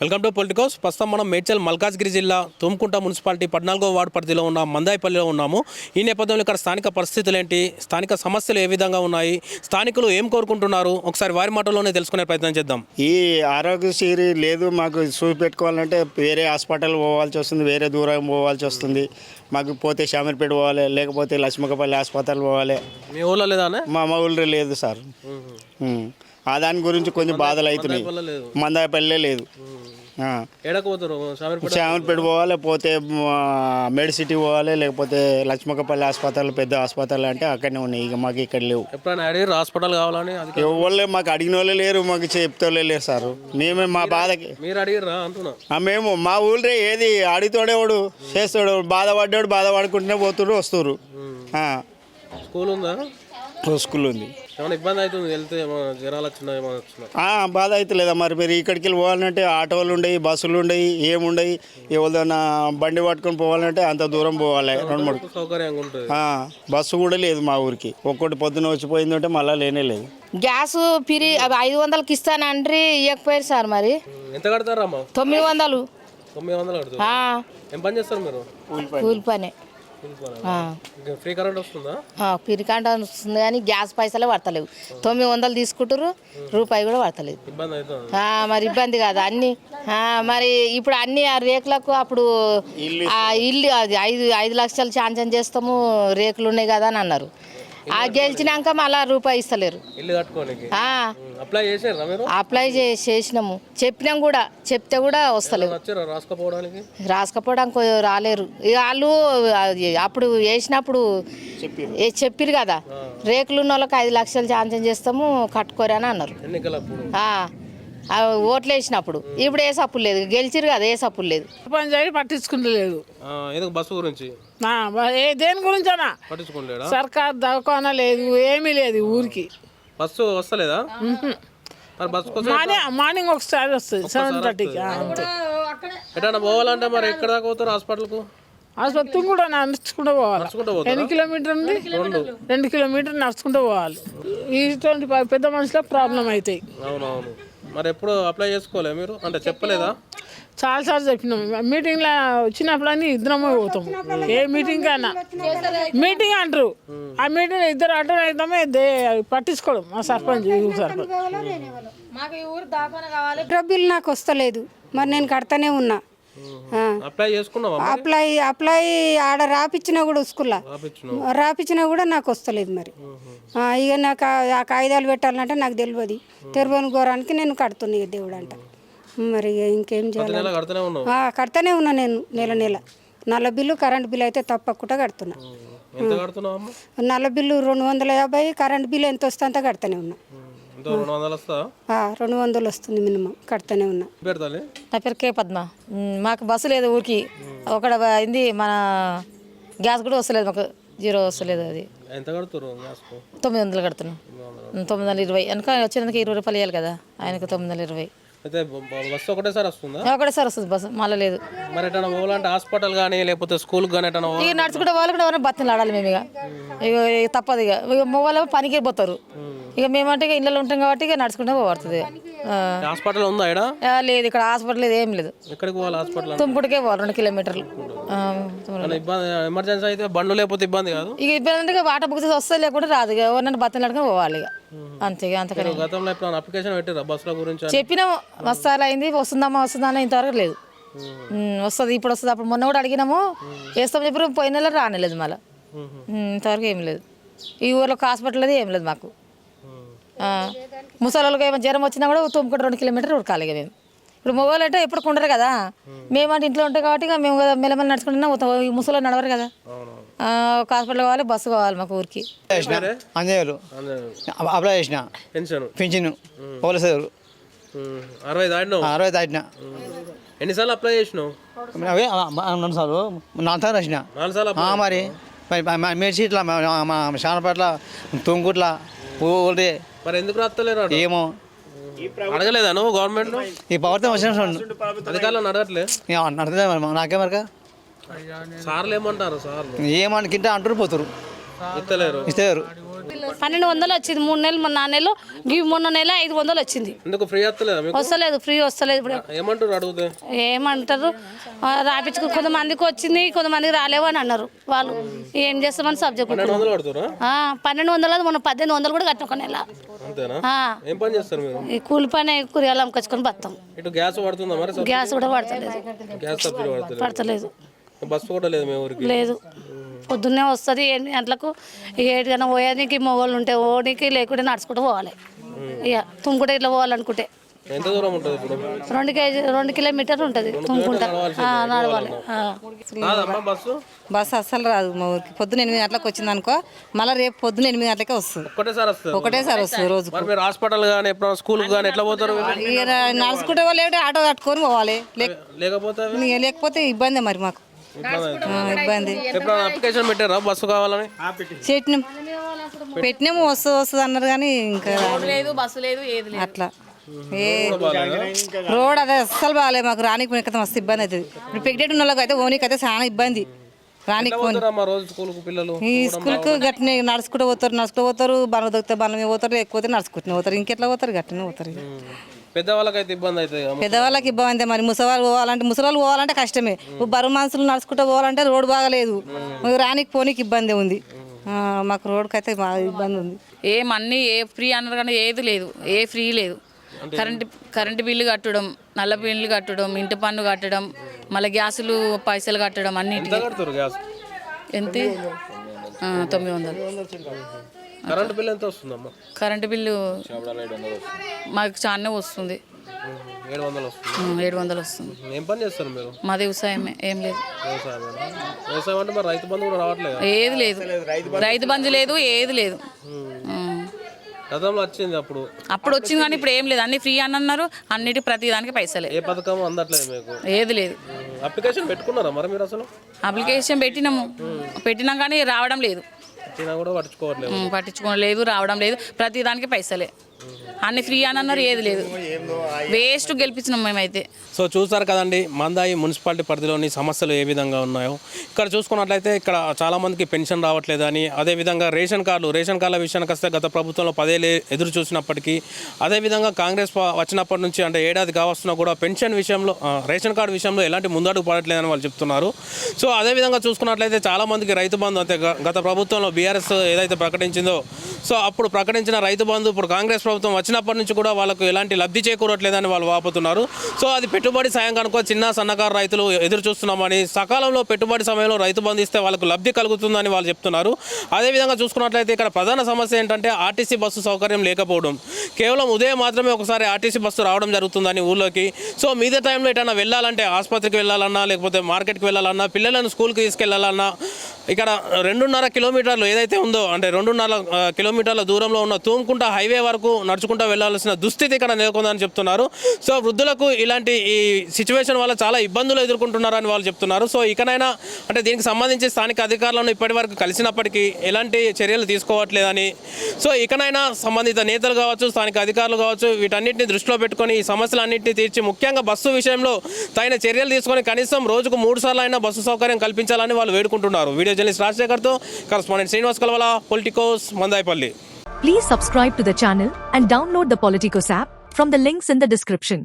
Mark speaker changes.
Speaker 1: Welcome to Politicos. ప్రస్తుతం మనం మేడ్చల్ మల్కాజ్గిరి జిల్లా తుమ్కుంట మున్సిపాలిటీ 14వ వార్డు పరిధిలో ఉన్న మందాయిపల్లిలో ఉన్నాము. ఈ నేపథ్యంలో ఇక్కడ స్థానిక పరిస్థితులు ఏంటి, స్థానిక సమస్యలు ఏ విధంగా ఉన్నాయి, స్థానికులు ఏం కోరుకుంటున్నారు, ఒకసారి వారి మాటల్లోనే తెలుసుకునే ప్రయత్నం చేద్దాం.
Speaker 2: ఈ ఆరోగ్యశ్రీ లేదు, మాకు చూపెట్టుకోవాలంటే వేరే హాస్పిటల్ పోవాల్సి వస్తుంది, వేరే దూరం పోవాల్సి వస్తుంది. మాకు పోతే శామర్పేట పోవాలి, లేకపోతే లక్ష్మకపల్లి హాస్పిటల్ పోవాలి.
Speaker 1: మీ ఊళ్ళో లేదా?
Speaker 2: మా ఊళ్ళో లేదు సార్. ఆ దాని గురించి కొంచెం బాధలు అవుతున్నాయి. మందాయపల్లె లేదు. శామర్పేట పోవాలి, పోతే మెడిసిటీ పోవాలి, లేకపోతే లక్ష్మకపల్లి హాస్పిటల్ పెద్ద హాస్పిటల్ అంటే అక్కడనే ఉన్నాయి. ఇక మాకు ఇక్కడ లేవు.
Speaker 1: హాస్పిటల్ కావాలని
Speaker 2: ఎవరు మాకు అడిగిన వాళ్ళే లేరు, మాకు చెప్తోలే లేరు సార్. మేమే మా బాధకి
Speaker 1: మీరు అడిగిరా అంటున్నా.
Speaker 2: మేము మా ఊళ్ళో ఏది అడిగితోడేవాడు చేస్తాడు, బాధపడ్డాడు, బాధపడుకుంటూనే పోతుడు వస్తురు.
Speaker 1: స్కూల్ ఉందా?
Speaker 2: స్కూల్ ఉంది.
Speaker 1: ఏమైనా ఇబ్బంది అవుతుంది వెళ్తే? జ్వరాలు వచ్చినా ఏమైనా వచ్చినా
Speaker 2: బాధ అవుతలేదా మరి? మీరు ఇక్కడికి వెళ్ళి పోవాలంటే ఆటోలు ఉండయి, బస్సులు ఉండయి, ఏముండయి. ఎవరిదైనా బండి పట్టుకొని పోవాలంటే అంత దూరం పోవాలి. 2-3
Speaker 1: సౌకర్యంగా ఉంటుంది.
Speaker 2: బస్సు కూడా లేదు మా ఊరికి. ఒక్కటి పొద్దున వచ్చిపోయిందంటే మళ్ళీ లేనే లేదు.
Speaker 3: గ్యాస్ పిరి 500కి ఇస్తానంటే ఇవ్వకపోయారు సార్. మరి
Speaker 1: ఎంత కడతారమ్మా?
Speaker 3: 900.
Speaker 1: 900 కడతారు. ఏం పని చేస్తారు మీరు?
Speaker 3: కూలి పనే.
Speaker 1: ఫ్రీ కరెంట్ వస్తుందా?
Speaker 3: ఫ్రీ కరెంట్ వస్తుంది కానీ గ్యాస్ పైసలే పడతలేవు. 900 తీసుకుంటారు, రూపాయి కూడా పడతలేదు.
Speaker 1: ఇబ్బంది అవుతుంది.
Speaker 3: మరి ఇబ్బంది కదా అన్ని. మరి ఇప్పుడు అన్ని ఆ రేకులకు అప్పుడు ఇల్లు అది 5 లక్షలు శాంక్షన్ చేస్తాము, రేకులు ఉన్నాయి కదా అని అన్నారు. గెలిచినాక మళ్ళా రూపాయి ఇస్తలేరు.
Speaker 1: ఇల్లు కట్టుకోనికి అప్లై చేసారా మీరు?
Speaker 3: అప్లై చేసినాము, చెప్పినాం కూడా, చెప్తే కూడా వస్తలేవు. రాసుకపోవడానికి రాలేరు. వాళ్ళు అప్పుడు వేసినప్పుడు చెప్పిరు కదా, రేకులు ఉన్న వాళ్ళకి 5 లక్షలు శాంక్షన్ చేస్తాము కట్టుకోరు అని అన్నారు ఓట్లు వేసినప్పుడు. ఇప్పుడు ఏ సప్పులు లేదు, గెలిచిరు కదా, ఏ సప్పులు లేదు.
Speaker 4: పట్టించుకుంటలేదు.
Speaker 1: బస్సు గురించి
Speaker 4: దేని గురించనా
Speaker 1: పట్టించుకోలేదా?
Speaker 4: సర్కార్ దవాఖానా లేదు, ఏమీ లేదు ఊరికి.
Speaker 1: బస్సు వస్తలేదా?
Speaker 4: మార్నింగ్ ఒకసారి వస్తుంది 7:30కి.
Speaker 1: ఎట్లా పోవాలంటే మరి ఎక్కడ దాకా పోతారు హాస్పిటల్కు?
Speaker 4: ఆసుపత్రి కూడా నడుచుకుంటూ పోవాలి. ఎన్ని కిలోమీటర్ ఉంది? 2 కిలోమీటర్ నడుచుకుంటూ పోవాలి. ఇటువంటి పెద్ద మనుషులకు ప్రాబ్లం అవుతాయి.
Speaker 1: అవునవును. మరి ఎప్పుడు అప్లై చేసుకోలే మీరు? అంటే చెప్పలేదా?
Speaker 4: చాలాసార్లు చెప్పినాం. మీటింగ్లో వచ్చినప్పుడు అన్నీ ఇద్దరమే పోతాం. ఏ మీటింగ్ అయినా మీటింగ్ అంటారు, ఆ మీటింగ్ ఇద్దరు అటెండ్ అవుతామే, పట్టించుకోవడం మా సర్పంచ్.
Speaker 5: బిల్ నాకు వస్తలేదు, మరి నేను కడతానే ఉన్నా. అప్లై ఆడ రాపిచ్చినా కూడా స్కూల్లో రాపిచ్చినా కూడా నాకు వస్తలేదు. మరి ఇక నాకు ఆ కాగితాలు పెట్టాలంటే నాకు తెలియదు. తెరవని ఘోరానికి నేను కడుతున్నా ఇక దేవుడు అంట. మరి ఇంకేం చేయాలి? కడతానే ఉన్నా నేను నెల. నల్ల బిల్లు, కరెంట్ బిల్లు అయితే తప్పకుండా కడుతున్నా. నల్ల బిల్లు 250, కరెంట్ బిల్లు ఎంత వస్తే అంత కడతానే ఉన్నా. 200 వస్తుంది మినిమం, కడతానే ఉన్నా.
Speaker 3: నా పేరు కే పద్మ. మాకు బస్సు లేదు ఊరికి. ఒకటి అయింది, మన గ్యాస్ కూడా వస్తలేదు మాకు, 0 వస్తలేదు. అది 900 కడుతున్నాం. 920 వెనక వచ్చినందుకు 20 రూపాయలు ఇవ్వాలి కదా ఆయనకు. 920.
Speaker 1: బస్సు ఒకటేసారి వస్తుందా?
Speaker 3: ఒకటేసారి వస్తుంది బస్సు, మళ్ళీ లేదు.
Speaker 1: మరి ఎట్లా పోవాలంటే హాస్పిటల్ కానీ లేకపోతే స్కూల్ కానీ ఎట్లా
Speaker 3: ఇక నడుచుకుంటే వాళ్ళు కూడా ఎవరైనా బతిని ఆడాలి మేము. ఇక తప్పదు. ఇక మొగలు పనికి పోతారు. ఇక మేమంటే ఇక ఇళ్ళలో ఉంటాం కాబట్టి ఇక నడుచుకుంటే పోబడుతుంది.
Speaker 1: హాస్పిటల్ ఉందా ఇక్కడ?
Speaker 3: లేదు, ఇక్కడ హాస్పిటల్ లేదు, ఏం లేదు.
Speaker 1: ఎక్కడికి పోవాలి హాస్పిటల్?
Speaker 3: తుమ్కుడికే పోవాలి, 2 కిలోమీటర్లు.
Speaker 1: ఎమర్జెన్సీ అయితే బండ్లు లేకపోతే ఇబ్బంది కాదు.
Speaker 3: ఇక ఇబ్బంది అంటే ఇక వాటర్ బుక్ చేసి వస్తే లేకుండా రాదు. ఇక ఎవరినైనా బతిని ఆడుకొని పోవాలి ఇక, అంతే. అంతకన్నా
Speaker 1: గతంలో ఎప్పుడు అప్లికేషన్ పెట్టారా బస్సుల గురించి?
Speaker 3: చెప్పినాము, వస్తారా అయింది, వస్తుందమ్మా ఇంతవరకు లేదు. వస్తుంది, ఇప్పుడు వస్తుంది. అప్పుడు మొన్న కూడా అడిగినాము, వేస్తాం చెప్పి పోయిన నెల రానేలేదు మళ్ళీ. ఇంతవరకు ఏం లేదు. ఈ ఊర్లో హాస్పిటల్ అది ఏం లేదు మాకు. ముసలికి ఏమైనా జ్వరం వచ్చినా కూడా తుమ్ముకుంటే 2 కిలోమీటర్లు ఉరకాలి. ఇక మేము ఇప్పుడు మొగోళ్ళు అంటే ఎప్పుడు ఉండరు కదా, మేమంటే ఇంట్లో ఉంటాం కాబట్టి ఇక మేము మెల్లమెల్ల నడుచుకుంటున్నా. ముసలి నడవరు కదా, ఒక హాస్పిటల్ కావాలి, బస్సు కావాలి మాకు ఊరికి.
Speaker 2: అప్లై చేసిన పింఛన్
Speaker 1: 60 దాటినా. ఎన్నిసార్లు అప్లై చేసినావు?
Speaker 2: 4 సార్లు. 4 సార్లు వచ్చిన.
Speaker 1: 4 సార్లు
Speaker 2: మరి మేడ్చీట్ల, శానపేట్ల, తుమ్కుట్ల ఊళ్ళే.
Speaker 1: మరి ఎందుకు రాస్తలేరు?
Speaker 2: ఏమో
Speaker 1: అడగలేదా నువ్వు గవర్నమెంట్?
Speaker 2: ఈ ప్రభుత్వం వచ్చిన
Speaker 1: అధికారులను అడగట్లే?
Speaker 2: నడతలేదు నాకేమరక.
Speaker 1: సార్లు ఏమంటారు? సార్లు
Speaker 2: ఏమనుకుంటే అంటారు, పోతారు,
Speaker 1: ఇస్తలేరు.
Speaker 3: 1200 వచ్చింది 3 నెలలు 4 నెలలు మొన్న నెల 500 వచ్చింది.
Speaker 1: ఎందుకు ఫ్రీ వస్తలేదా మీకు?
Speaker 3: వస్తలేదు, ఫ్రీ వస్తలేదు. ఇప్పుడు
Speaker 1: ఏమంటారు అడిగితే?
Speaker 3: ఏమంటారు రాపించుకు కొంతమందికి వచ్చింది, కొంతమందికి రాలేవు అని అన్నారు. వాళ్ళు ఏం చేస్తామని సబ్జెక్ట్
Speaker 1: 1200 కడుతురా?
Speaker 3: 1200 మొన్న 1800 కూడా కట్టిన ఒక నెల.
Speaker 1: అంతేనా?
Speaker 3: ఆ,
Speaker 1: ఏం పని చేస్తారు మీరు?
Speaker 3: ఈ కూలి పని కూరగాయలు అమ్ముకొచ్చుకొని బతాం.
Speaker 1: ఇటు గ్యాస్ పడుతుందా మరి?
Speaker 3: గ్యాస్ కూడా పడతలేదు,
Speaker 1: గ్యాస్ సబ్సిడీ పడతలేదు.
Speaker 3: పడతలేదు,
Speaker 1: బస్సు కూడా లేదు మీ ఊరికి?
Speaker 3: లేదు. పొద్దున్నే వస్తుంది 8 గంటలకు, 7 గంటల పోయేనికి మొగోళ్ళు ఉంటే ఓనికి, లేకుంటే నడుచుకుంటూ పోవాలి. ఇక తుమ్ముకుంటే ఇట్లా పోవాలనుకుంటే
Speaker 1: ఎంత దూరం ఉంటుంది ఇప్పుడు?
Speaker 3: 2 కిలోమీటర్లు ఉంటుంది తుమ్ముకుంటా నడవాలి.
Speaker 1: రాదమ్మా బస్సు?
Speaker 6: బస్సు అస్సలు రాదు మా ఊరికి. పొద్దున్న 8 గంటలకు వచ్చింది అనుకో, మళ్ళీ రేపు పొద్దున్న 8 గంటలకే వస్తుంది.
Speaker 1: ఒకటేసారి వస్తుంది?
Speaker 6: ఒకటేసారి వస్తుంది రోజు.
Speaker 1: మరి మీరు హాస్పిటల్ కానీ ఎప్పుడైనా స్కూల్ కానీ ఎట్లా పోతారు?
Speaker 6: ఇక నడుచుకుంటే లేకపోతే ఆటో కట్టుకొని పోవాలి.
Speaker 1: లేకపోతే
Speaker 6: లేకపోతే ఇబ్బంది మరి మాకు ఇబ్బంది.
Speaker 1: ఎప్పుడైనా అప్లికేషన్ పెట్టారా బస్సు కావాలని?
Speaker 6: పెట్టినాము, వస్తుంది అన్నారు కానీ ఇంకా
Speaker 3: లేదు, బస్సు లేదు, ఏది లేదు.
Speaker 6: అట్లా రోడ్ అదే అస్సలు బాగాలేదు మాకు. రానికి పోనీ మస్తు ఇబ్బంది అవుతుంది. ఇప్పుడు ప్రెగ్నెంట్ ఉన్న వాళ్ళకి అయితే ఓనికి అయితే చాలా ఇబ్బంది. రానికి పోనీ
Speaker 1: రోజు స్కూల్కు పిల్లలు
Speaker 6: ఈ స్కూల్కి గట్టినే నడుచుకుంటూ పోతారు. బండ్లు దొరికితే బండ్ల మీద పోతారు, లేకపోతే నడుచుకుంటూనే పోతారు. ఇంకెట్లా పోతారు? గట్టినే పోతారు.
Speaker 1: పెద్దవాళ్ళకైతే ఇబ్బంది అవుతుంది.
Speaker 6: పెద్దవాళ్ళకి ఇబ్బంది. మరి ముసవాళ్ళు పోవాలంటే కష్టమే. బరువు మనుషులు నడుచుకుంటూ పోవాలంటే రోడ్డు బాగాలేదు. రానికి పోనీకి ఇబ్బంది ఉంది. మాకు రోడ్కి అయితే బాగా ఇబ్బంది ఉంది.
Speaker 7: ఏమన్నీ ఏ ఫ్రీ అన్నారు కానీ ఏది లేదు, ఏ ఫ్రీ లేదు. కరెంటు బిల్లు కట్టడం, నల్ల బిల్లు కట్టడం, ఇంటి పన్ను కట్టడం, మళ్ళీ గ్యాసులు పైసలు కట్టడం అన్నిటికీ. ఎంత? 900.
Speaker 1: కరెంట్ బిల్లు ఎంత వస్తుందమ్మా?
Speaker 7: కరెంటు బిల్లు మాకు చాలానే వస్తుంది.
Speaker 1: 700 వస్తుంది.
Speaker 7: 700 వస్తుంది.
Speaker 1: ఏం పని చేస్తారు మీరు?
Speaker 7: మాది వ్యవసాయమే, ఏం లేదు.
Speaker 1: వ్యవసాయం అంటే మరి రైతు బంధు కూడా రావట్లేదు?
Speaker 7: ఏది లేదు, రైతు బంధు లేదు, ఏది లేదు.
Speaker 1: గతంలో వచ్చింది
Speaker 7: అప్పుడు వచ్చింది కానీ ఇప్పుడు ఏం లేదు. అన్ని ఫ్రీ అని అన్నారు, అన్నిటి ప్రతి దానికి పైసలే.
Speaker 1: ఏ పథకం అందట్లేదు మీకు?
Speaker 7: ఏది లేదు.
Speaker 1: అప్లికేషన్ పెట్టుకున్నారా మరి మీరు? అసలు
Speaker 7: అప్లికేషన్ పెట్టినాం కానీ రావడం లేదు.
Speaker 1: కూడా
Speaker 7: పట్టించుకోలేదు, రావడం లేదు. ప్రతి దానికి పైసలే. అన్ని ఫ్రీ అని అన్నారు, ఏది లేదు. వేస్ట్ గెలిపించినాం మేమైతే.
Speaker 1: సో చూసారు కదండి మందాయి మున్సిపాలిటీ పరిధిలోని సమస్యలు ఏ విధంగా ఉన్నాయో. ఇక్కడ చూసుకున్నట్లయితే ఇక్కడ చాలామందికి పెన్షన్ రావట్లేదని, అదేవిధంగా రేషన్ కార్డుల విషయానికి వస్తే గత ప్రభుత్వంలో 10 ఏళ్ళు ఎదురు చూసినప్పటికీ, అదేవిధంగా కాంగ్రెస్ వచ్చినప్పటి నుంచి అంటే ఏడాది కావస్తున్నా కూడా పెన్షన్ విషయంలో, రేషన్ కార్డు విషయంలో ఎలాంటి ముందడుగు పడట్లేదని వాళ్ళు చెప్తున్నారు. సో అదేవిధంగా చూసుకున్నట్లయితే చాలామందికి రైతు బంధు అంతే గత ప్రభుత్వంలో బీఆర్ఎస్ ఏదైతే ప్రకటించిందో, సో అప్పుడు ప్రకటించిన రైతు బంధు ఇప్పుడు కాంగ్రెస్ ప్రభుత్వం వచ్చినప్పటి నుంచి కూడా వాళ్ళకు ఎలాంటి లబ్ధి చేకూరట్లేదని వాళ్ళు వాపోతున్నారు. సో అది పెట్టుబడి సాయం కనుక చిన్న సన్నకారు రైతులు ఎదురు చూస్తున్నామని, సకాలంలో పెట్టుబడి సమయంలో రైతు బంధు ఇస్తే వాళ్ళకు లబ్ధి కలుగుతుందని వాళ్ళు చెప్తున్నారు. అదేవిధంగా చూసుకున్నట్లయితే ఇక్కడ ప్రధాన సమస్య ఏంటంటే ఆర్టీసీ బస్సు సౌకర్యం లేకపోవడం. కేవలం ఉదయం మాత్రమే ఒకసారి ఆర్టీసీ బస్సు రావడం జరుగుతుందని ఊళ్ళోకి. సో మిగతా టైంలో ఎటైనా వెళ్ళాలంటే ఆసుపత్రికి వెళ్ళాలన్నా, లేకపోతే మార్కెట్కి వెళ్ళాలన్నా, పిల్లలను స్కూల్కి తీసుకెళ్లాలన్నా ఇక్కడ 2.5 కిలోమీటర్లు ఏదైతే ఉందో, అంటే 2.5 కిలోమీటర్ల దూరంలో ఉన్న తూమ్కుంట హైవే వరకు నడుచుకుంటూ వెళ్లాల్సిన దుస్థితి ఇక్కడ నెలకొందని చెప్తున్నారు. సో వృద్ధులకు ఇలాంటి ఈ సిచ్యువేషన్ వల్ల చాలా ఇబ్బందులు ఎదుర్కొంటున్నారని వాళ్ళు చెప్తున్నారు. సో ఇకనైనా అంటే దీనికి సంబంధించి స్థానిక అధికారులను ఇప్పటి వరకు కలిసినప్పటికీ ఎలాంటి చర్యలు తీసుకోవట్లేదని, సో ఇకనైనా సంబంధిత నేతలు కావచ్చు, స్థానిక అధికారులు కావచ్చు, వీటన్నిటిని దృష్టిలో పెట్టుకొని ఈ సమస్యలన్నింటినీ తీర్చి ముఖ్యంగా బస్సు విషయంలో తగిన చర్యలు తీసుకొని కనీసం రోజుకు 3 సార్లు అయినా బస్సు సౌకర్యం కల్పించాలని వాళ్ళు వేడుకుంటున్నారు. వీడియో జర్నలిస్ట్ రాజశేఖర్తో correspondent Srinivas Kalavala, Politicos, Mandayapalli.
Speaker 8: Please subscribe to the channel and download the Politicos app from the links in the description.